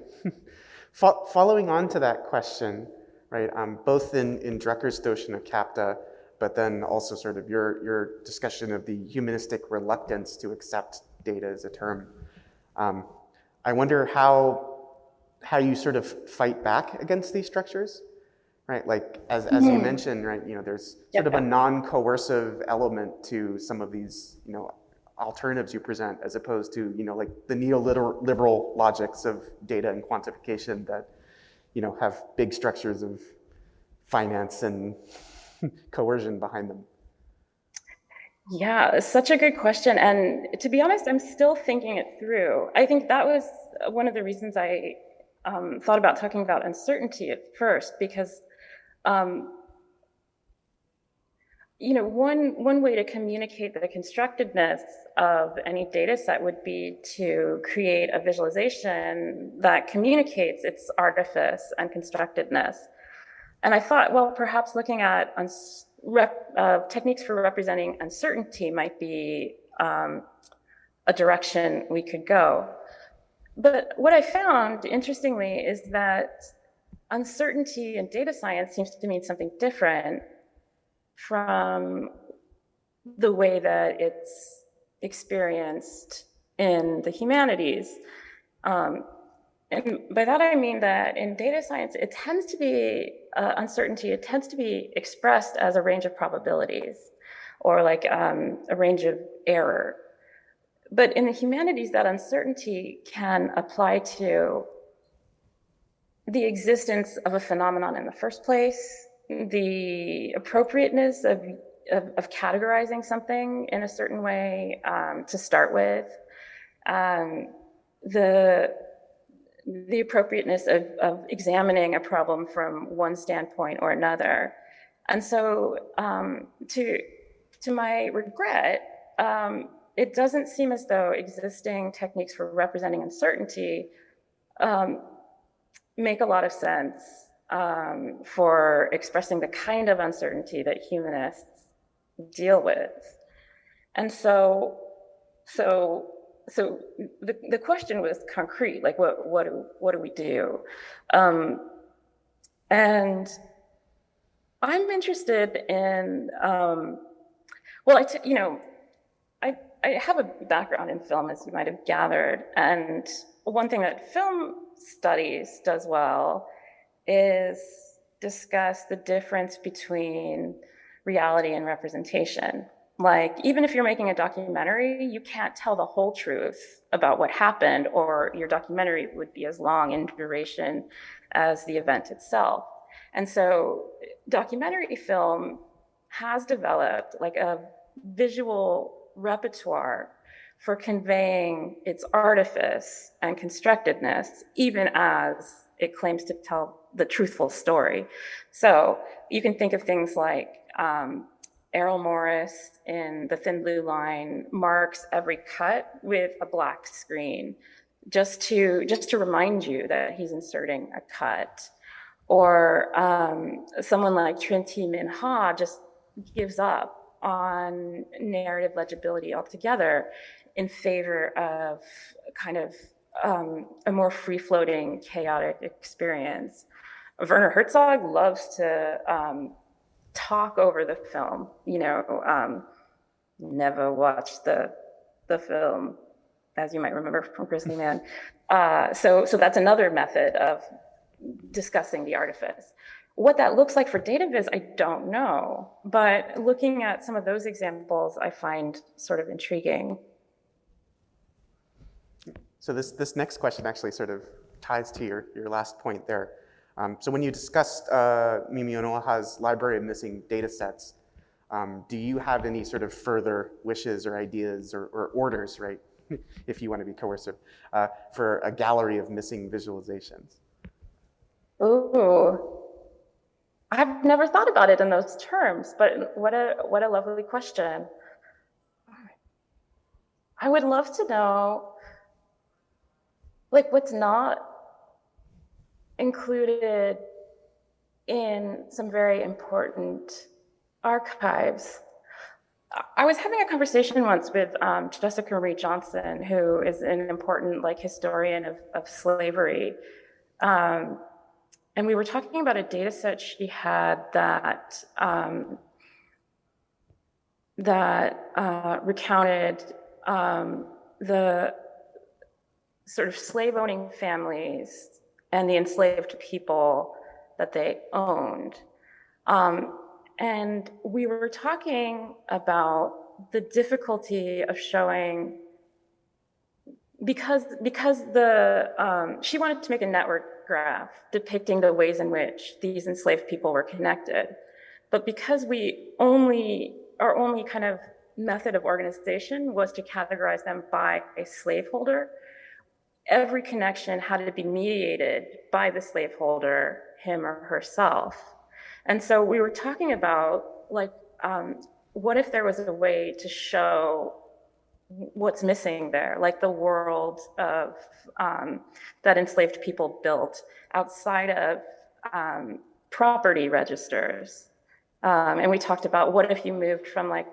following on to that question, right, both in Drucker's notion of CAPTA, but then also sort of your discussion of the humanistic reluctance to accept data as a term. I wonder how you sort of fight back against these structures, right? Like as you mentioned, right, there's sort of a non-coercive element to some of these, alternatives you present, as opposed to, like the neoliberal logics of data and quantification that, have big structures of finance and coercion behind them. Yeah, such a good question. And to be honest, I'm still thinking it through. I think that was one of the reasons I thought about talking about uncertainty at first, because one way to communicate the constructedness of any data set would be to create a visualization that communicates its artifice and constructedness. And I thought, well, perhaps looking at techniques for representing uncertainty might be a direction we could go. But what I found, interestingly, is that uncertainty in data science seems to mean something different from the way that it's experienced in the humanities. And by that I mean that in data science, it tends to be uncertainty, it tends to be expressed as a range of probabilities or like a range of error. But in the humanities, that uncertainty can apply to the existence of a phenomenon in the first place, the appropriateness of categorizing something in a certain way to start with, the appropriateness of examining a problem from one standpoint or another. And so to my regret, it doesn't seem as though existing techniques for representing uncertainty make a lot of sense for expressing the kind of uncertainty that humanists deal with. And so the question was concrete, like what do we do? And I'm interested in, I have a background in film, as you might have gathered, and one thing that film studies does well is discuss the difference between reality and representation. Like, even if you're making a documentary, you can't tell the whole truth about what happened, or your documentary would be as long in duration as the event itself. And so documentary film has developed like a visual repertoire for conveying its artifice and constructedness, even as it claims to tell the truthful story. So you can think of things like Errol Morris in The Thin Blue Line marks every cut with a black screen just to remind you that he's inserting a cut. Or someone like Trinity Minha just gives up on narrative legibility altogether in favor of kind of a more free-floating, chaotic experience. Werner Herzog loves to talk over the film, never watched the film, as you might remember from Grizzly Man. So that's another method of discussing the artifice. What that looks like for data viz, I don't know, but looking at some of those examples, I find sort of intriguing. So this next question actually sort of ties to your last point there. So when you discussed Mimi Onoha's library of missing data sets, do you have any sort of further wishes or ideas or orders, right, if you want to be coercive, for a gallery of missing visualizations? Ooh, I've never thought about it in those terms, but what a lovely question. I would love to know, like, what's not included in some very important archives. I was having a conversation once with Jessica Marie Johnson, who is an important historian of slavery. And we were talking about a data set she had that recounted the sort of slave-owning families and the enslaved people that they owned. And we were talking about the difficulty of showing, because she wanted to make a network graph depicting the ways in which these enslaved people were connected. But because our only kind of method of organization was to categorize them by a slaveholder, every connection had to be mediated by the slaveholder, him or herself. And so we were talking about, what if there was a way to show what's missing there, like the world of that enslaved people built outside of property registers. And we talked about what if you moved from a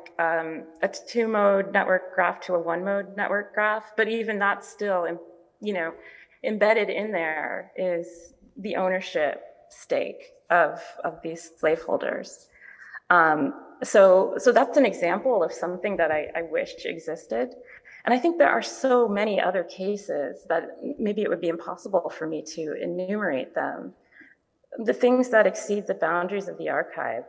2-mode network graph to a 1-mode network graph, but even that's still, embedded in there is the ownership stake of these slaveholders. So that's an example of something that I wish existed. And I think there are so many other cases that maybe it would be impossible for me to enumerate them. The things that exceed the boundaries of the archive,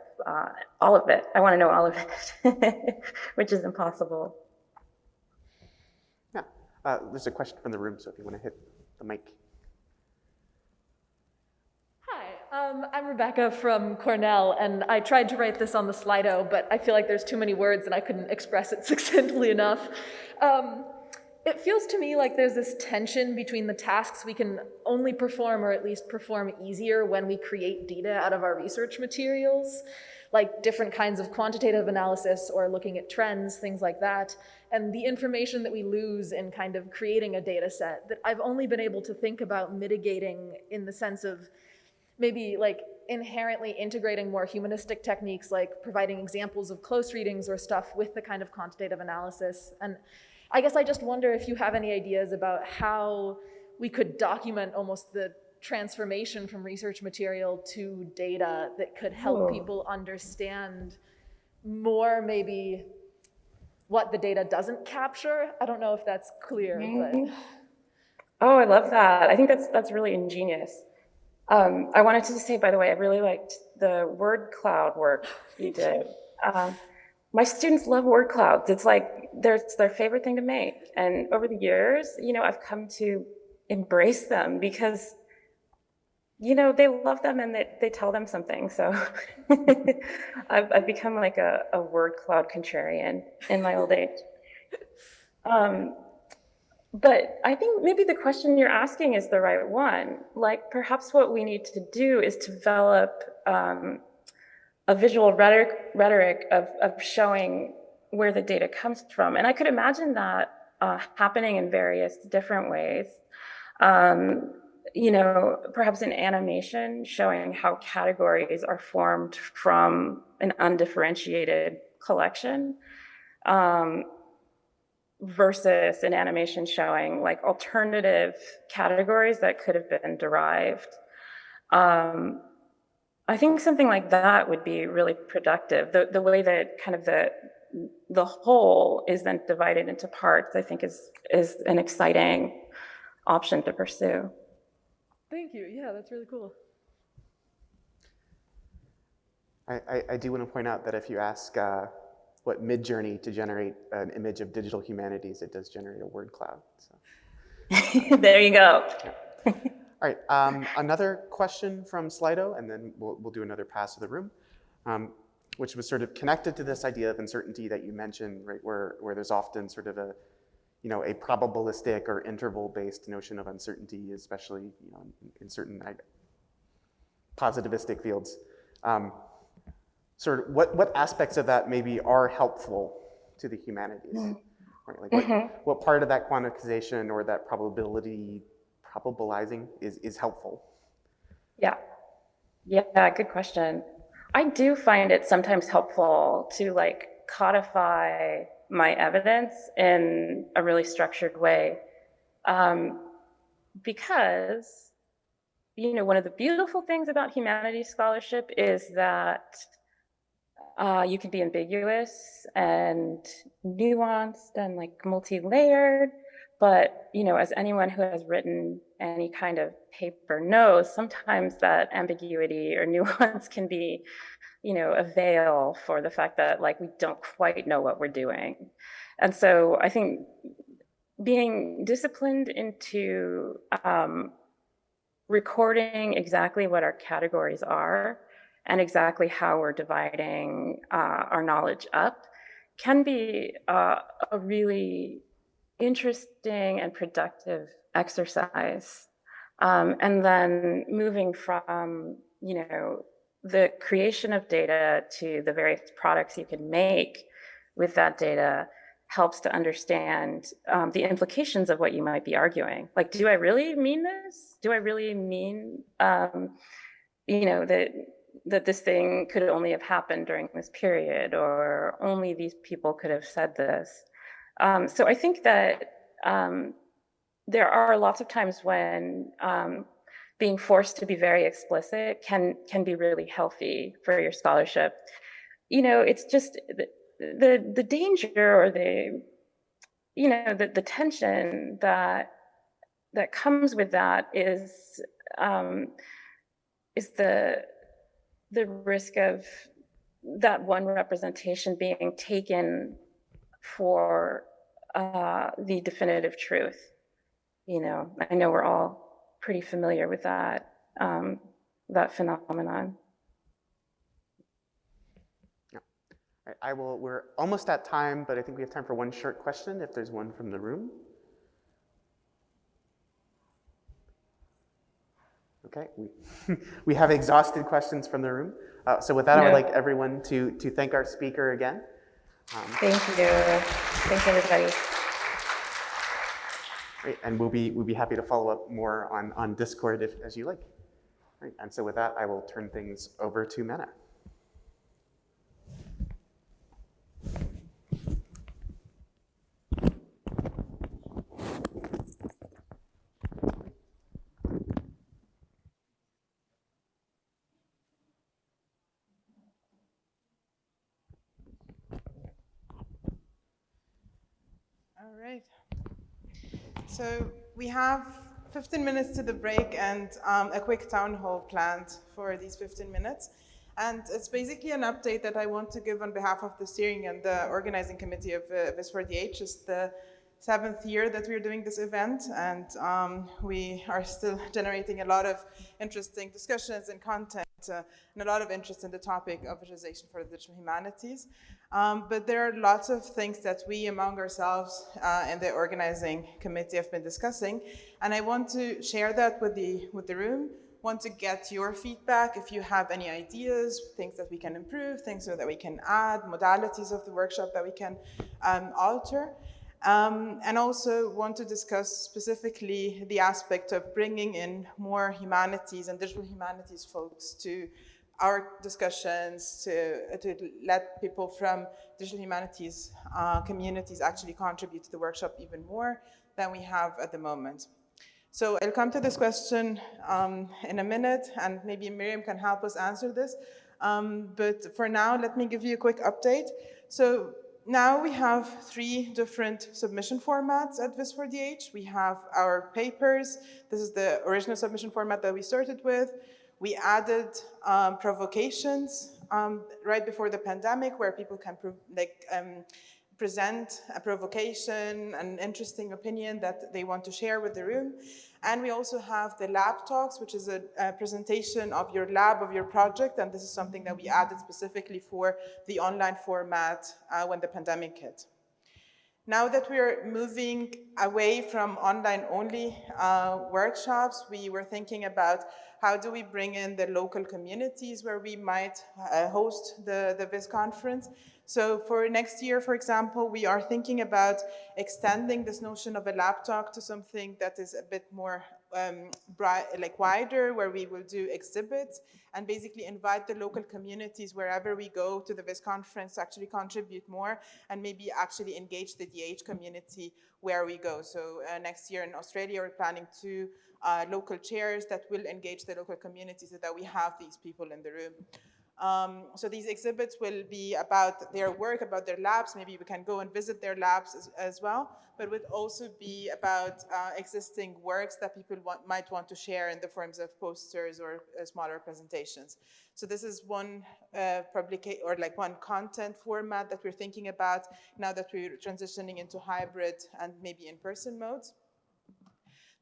all of it. I want to know all of it, which is impossible. Yeah, there's a question from the room, so if you want to hit the mic. I'm Rebecca from Cornell, and I tried to write this on the Slido, but I feel like there's too many words and I couldn't express it succinctly enough. It feels to me like there's this tension between the tasks we can only perform, or at least perform easier, when we create data out of our research materials, like different kinds of quantitative analysis or looking at trends, things like that, and the information that we lose in kind of creating a data set that I've only been able to think about mitigating in the sense of maybe inherently integrating more humanistic techniques, like providing examples of close readings or stuff with the kind of quantitative analysis. And I guess I just wonder if you have any ideas about how we could document almost the transformation from research material to data that could help people understand more maybe what the data doesn't capture. I don't know if that's clear, but. Oh, I love that. I think that's really ingenious. I wanted to say, by the way, I really liked the word cloud work you did. My students love word clouds. It's their favorite thing to make. And over the years, I've come to embrace them because, they love them and they tell them something. So I've become a word cloud contrarian in my old age. But I think maybe the question you're asking is the right one. Perhaps what we need to do is develop a visual rhetoric of showing where the data comes from. And I could imagine that happening in various different ways. Perhaps in animation, showing how categories are formed from an undifferentiated collection, versus an animation showing like alternative categories that could have been derived. I think something like that would be really productive. The way that kind of the whole is then divided into parts, I think is an exciting option to pursue. Thank you. Yeah, that's really cool. I do want to point out that if you ask what Midjourney to generate an image of digital humanities, it does generate a word cloud. So. There you go. Yeah. All right, another question from Slido, and then we'll do another pass of the room, which was sort of connected to this idea of uncertainty that you mentioned, right, where there's often sort of a, a probabilistic or interval-based notion of uncertainty, especially, in certain positivistic fields. Sort of what aspects of that maybe are helpful to the humanities? Right? Like what part of that quantization or that probabilizing is helpful? Yeah, good question. I do find it sometimes helpful to like codify my evidence in a really structured way, because one of the beautiful things about humanities scholarship is that you can be ambiguous and nuanced and like multi-layered, but as anyone who has written any kind of paper knows, sometimes that ambiguity or nuance can be a veil for the fact that like we don't quite know what we're doing. And so I think being disciplined into recording exactly what our categories are and exactly how we're dividing our knowledge up can be a really interesting and productive exercise. And then moving from, the creation of data to the various products you can make with that data helps to understand the implications of what you might be arguing. Like, do I really mean this? Do I really mean, that this thing could only have happened during this period, or only these people could have said this? So I think that there are lots of times when being forced to be very explicit can be really healthy for your scholarship. It's just the danger or the tension that comes with that is the risk of that one representation being taken for the definitive truth. I know we're all pretty familiar with that phenomenon. Yeah. All right, we're almost at time, but I think we have time for one short question if there's one from the room. Okay, we have exhausted questions from the room. So with that, I would like everyone to thank our speaker again. Thank you. Thanks, everybody. Great, and we'll be happy to follow up more on Discord as you like. Right, and so with that, I will turn things over to Mena. All right. So we have 15 minutes to the break and a quick town hall planned for these 15 minutes. And it's basically an update that I want to give on behalf of the steering and the organizing committee of VIS4DH. It's the 7th year that we're doing this event, and we are still generating a lot of interesting discussions and content and a lot of interest in the topic of visualization for the digital humanities. But there are lots of things that we among ourselves in the organizing committee have been discussing, and I want to share that with the room. Want to get your feedback if you have any ideas, things that we can improve, things that we can add, modalities of the workshop that we can alter. And also want to discuss specifically the aspect of bringing in more humanities and digital humanities folks to our discussions, to let people from digital humanities communities actually contribute to the workshop even more than we have at the moment. So I'll come to this question in a minute, and maybe Miriam can help us answer this. But for now, let me give you a quick update. So now we have 3 different submission formats at VIS4DH. We have our papers. This is the original submission format that we started with. We added provocations right before the pandemic, where people can present a provocation, an interesting opinion that they want to share with the room. And we also have the lab talks, which is a presentation of your lab, of your project, and this is something that we added specifically for the online format when the pandemic hit. Now that we're moving away from online-only workshops, we were thinking about how do we bring in the local communities where we might host the VIS conference. So for next year, for example, we are thinking about extending this notion of a lab talk to something that is a bit more wider, where we will do exhibits and basically invite the local communities wherever we go to the VIS conference to actually contribute more and maybe actually engage the DH community where we go. So next year in Australia, we're planning 2 local chairs that will engage the local community so that we have these people in the room. So these exhibits will be about their work, about their labs. Maybe we can go and visit their labs as well, but would also be about existing works that people might want to share in the forms of posters or smaller presentations. So this is one one content format that we're thinking about now that we're transitioning into hybrid and maybe in-person modes.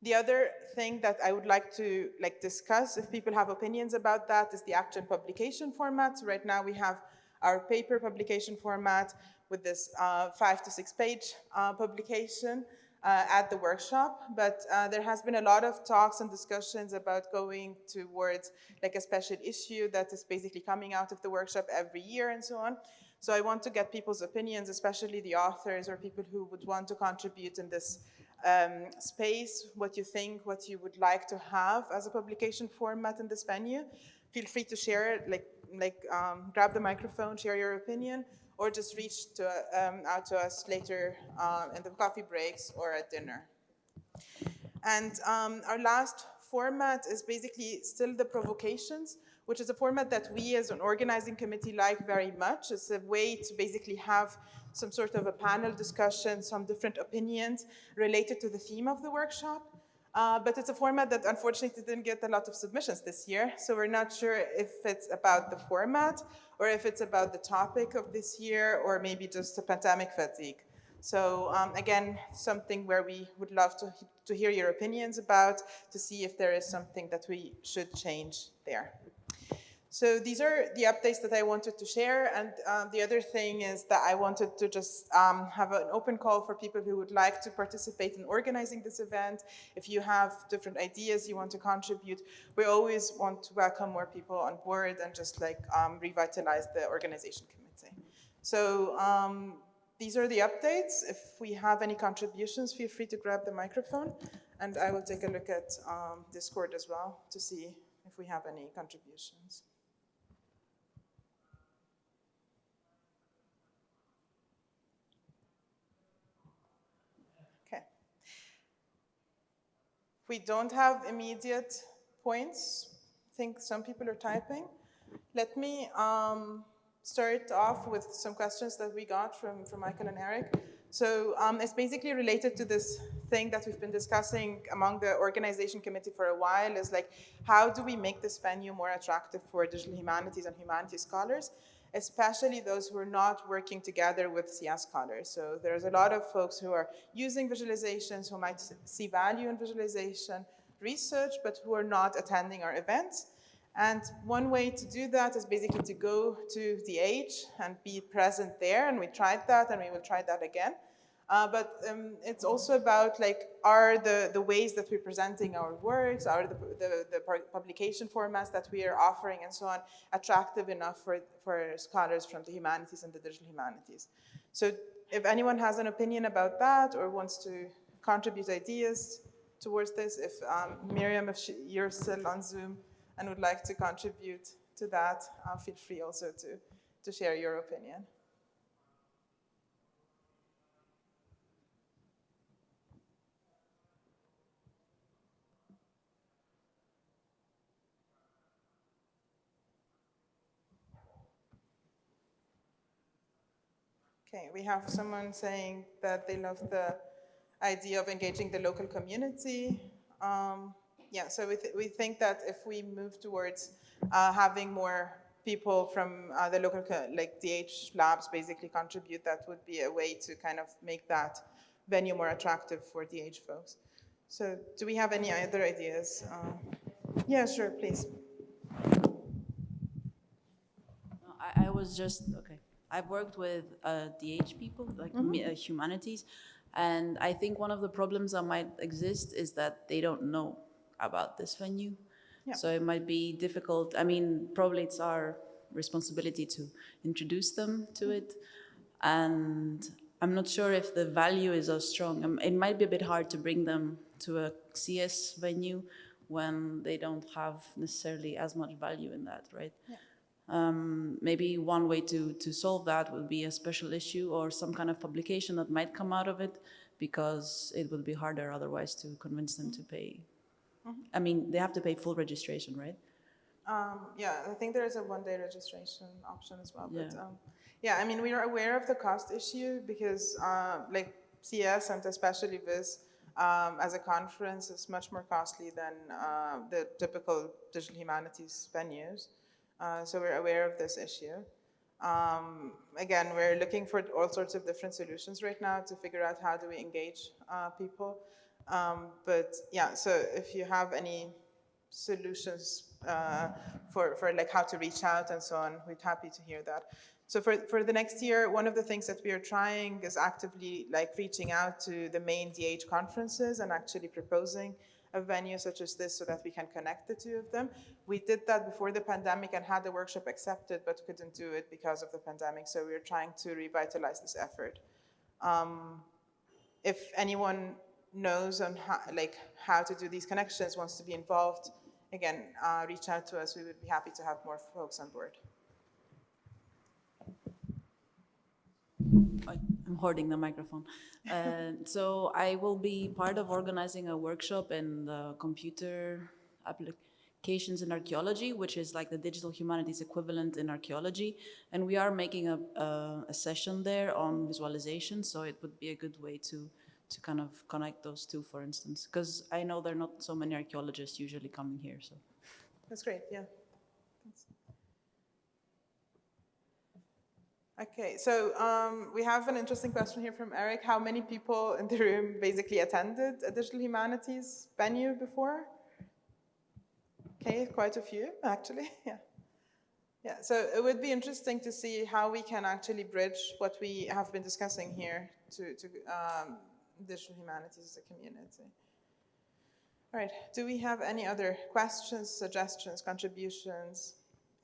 The other thing that I would like to discuss, if people have opinions about that, is the actual publication format. So right now we have our paper publication format with this 5 to 6 page publication at the workshop. But there has been a lot of talks and discussions about going towards a special issue that is basically coming out of the workshop every year and so on. So I want to get people's opinions, especially the authors or people who would want to contribute in this space, what you think, what you would like to have as a publication format in this venue. Feel free to share, grab the microphone, share your opinion, or just reach out to us later in the coffee breaks or at dinner. And our last format is basically still the provocations, which is a format that we as an organizing committee like very much. It's a way to basically have some sort of a panel discussion, some different opinions related to the theme of the workshop. But it's a format that unfortunately didn't get a lot of submissions this year. So we're not sure if it's about the format or if it's about the topic of this year or maybe just the pandemic fatigue. So again, something where we would love to hear your opinions about, to see if there is something that we should change there. So these are the updates that I wanted to share. And the other thing is that I wanted to just have an open call for people who would like to participate in organizing this event. If you have different ideas you want to contribute, we always want to welcome more people on board and just revitalize the organization committee. So these are the updates. If we have any contributions, feel free to grab the microphone. And I will take a look at Discord as well to see if we have any contributions. Okay. We don't have immediate points. I think some people are typing. Let me start off with some questions that we got from Michael and Eric. So it's basically related to this thing that we've been discussing among the organization committee for a while, is how do we make this venue more attractive for digital humanities and humanities scholars, especially those who are not working together with CS scholars. So there's a lot of folks who are using visualizations, who might see value in visualization research, but who are not attending our events. And one way to do that is basically to go to DH and be present there, and we tried that, and we will try that again. But it's also about are the ways that we're presenting our works, are the publication formats that we are offering and so on attractive enough for scholars from the humanities and the digital humanities. So if anyone has an opinion about that or wants to contribute ideas towards this, if Miriam, if you're still on Zoom and would like to contribute to that, feel free also to share your opinion. Okay, we have someone saying that they love the idea of engaging the local community. Yeah, so we think that if we move towards having more people from the local, like DH labs basically contribute, that would be a way to kind of make that venue more attractive for DH folks. So do we have any other ideas? Yeah, sure, please. I was just, okay. I've worked with DH people, like humanities, and I think one of the problems that might exist is that they don't know about this venue. Yeah. So it might be difficult. I mean, probably it's our responsibility to introduce them to it. And I'm not sure if the value is as strong. It might be a bit hard to bring them to a CS venue when they don't have necessarily as much value in that, right? Yeah. Maybe one way to solve that would be a special issue or some kind of publication that might come out of it, because it would be harder otherwise to convince them to pay. I mean, they have to pay full registration, right? Yeah, I think there is a one-day registration option as well. But yeah, I mean, we are aware of the cost issue because like CS and especially VIS as a conference is much more costly than the typical digital humanities venues. So we're aware of this issue. Again, we're looking for all sorts of different solutions right now to figure out how do we engage people. But yeah, so if you have any solutions for like how to reach out and so on, we'd happy to hear that. So for the next year, one of the things that we are trying is actively like reaching out to the main DH conferences and actually proposing a venue such as this so that we can connect the two of them. We did that before the pandemic and had the workshop accepted, but couldn't do it because of the pandemic. So we're trying to revitalize this effort. If anyone knows on how to do these connections, wants to be involved, again, reach out to us. We would be happy to have more folks on board. I'm hoarding the microphone. So I will be part of organizing a workshop in the computer applications in archaeology, which is like the digital humanities equivalent in archaeology. And we are making a session there on visualization. So it would be a good way to kind of connect those two, for instance, because I know there are not so many archaeologists usually coming here. So that's great, yeah. Thanks. Okay, so we have an interesting question here from Eric. How many people in the room basically attended a digital humanities venue before? Okay, quite a few, actually, yeah. Yeah, so it would be interesting to see how we can actually bridge what we have been discussing here to digital humanities as a community. All right, do we have any other questions, suggestions, contributions?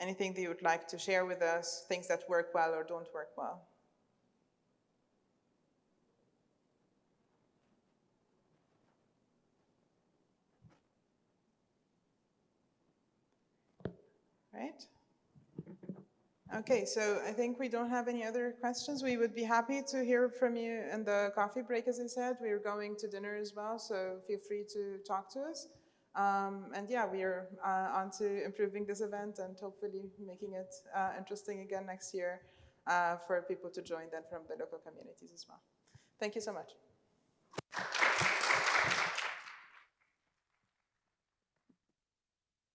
Anything that you would like to share with us, things that work well or don't work well? Right? Okay, so I think we don't have any other questions. We would be happy to hear from you in the coffee break, as I said. We're going to dinner as well, so feel free to talk to us. And yeah, we are on to improving this event and hopefully making it interesting again next year for people to join then from the local communities as well. Thank you so much.